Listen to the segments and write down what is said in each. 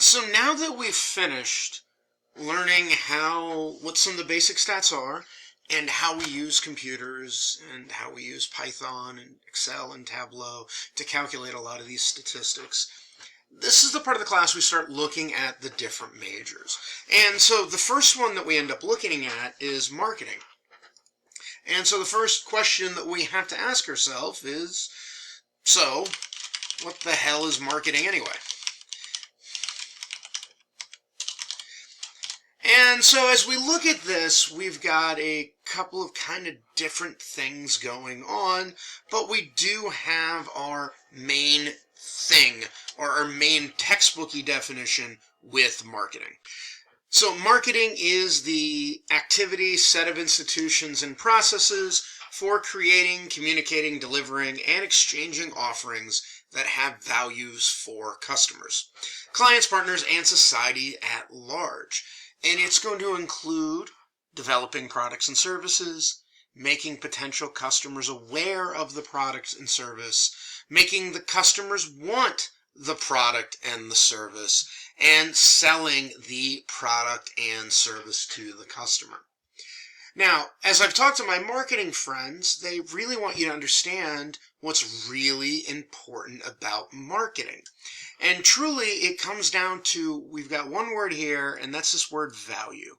So now that we've finished learning what some of the basic stats are and how we use computers and how we use Python and Excel and Tableau to calculate a lot of these statistics, this is the part of the class we start looking at the different majors. And so the first one that we end up looking at is marketing. And so the first question that we have to ask ourselves is, so what the hell is marketing anyway? And so as we look at this, we've got a couple of kind of different things going on, but we do have our main thing, or our main textbooky definition with marketing. So marketing is the activity, set of institutions and processes for creating, communicating, delivering, and exchanging offerings that have values for customers, clients, partners, and society at large. And it's going to include developing products and services, making potential customers aware of the product and service, making the customers want the product and the service, and selling the product and service to the customer. Now, as I've talked to my marketing friends, they really want you to understand what's really important about marketing. And truly, it comes down to, we've got one word here, and that's this word value.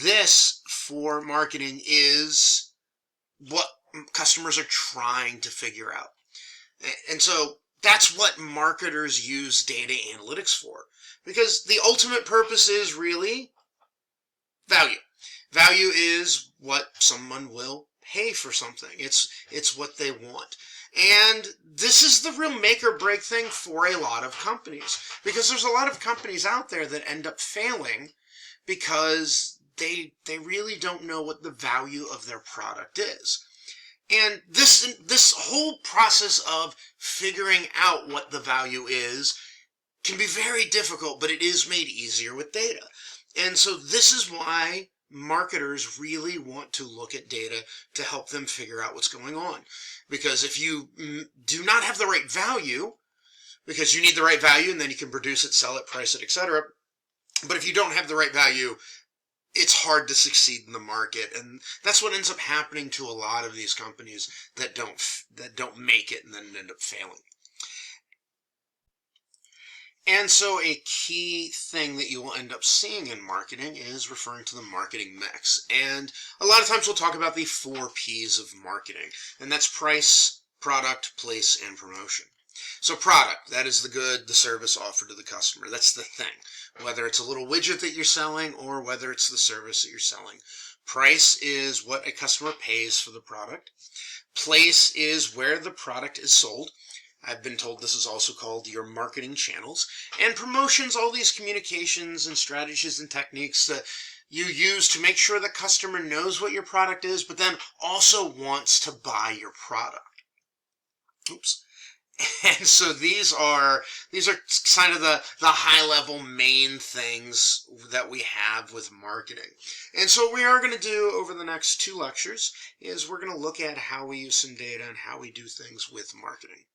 This, for marketing, is what customers are trying to figure out. And so that's what marketers use data analytics for. Because the ultimate purpose is really value. Value is what someone will pay for something. It's what they want. And this is the real make or break thing for a lot of companies, because there's a lot of companies out there that end up failing because they really don't know what the value of their product is. And this whole process of figuring out what the value is can be very difficult, but it is made easier with data. And so this is why marketers really want to look at data to help them figure out what's going on. Because if you do not have the right value, because you need the right value and then you can produce it, sell it, price it, etc. But if you don't have the right value, it's hard to succeed in the market. And that's what ends up happening to a lot of these companies that don't make it and then end up failing. And so a key thing that you will end up seeing in marketing is referring to the marketing mix. And a lot of times we'll talk about the 4 P's of marketing, and that's price, product, place, and promotion. So product, that is the good, the service offered to the customer. That's the thing, whether it's a little widget that you're selling or whether it's the service that you're selling. Price is what a customer pays for the product. Place is where the product is sold. I've been told this is also called your marketing channels. And promotions, all these communications and strategies and techniques that you use to make sure the customer knows what your product is, but then also wants to buy your product. Oops. And so these are kind of the high level main things that we have with marketing. And so what we are going to do over the next 2 lectures is we're going to look at how we use some data and how we do things with marketing.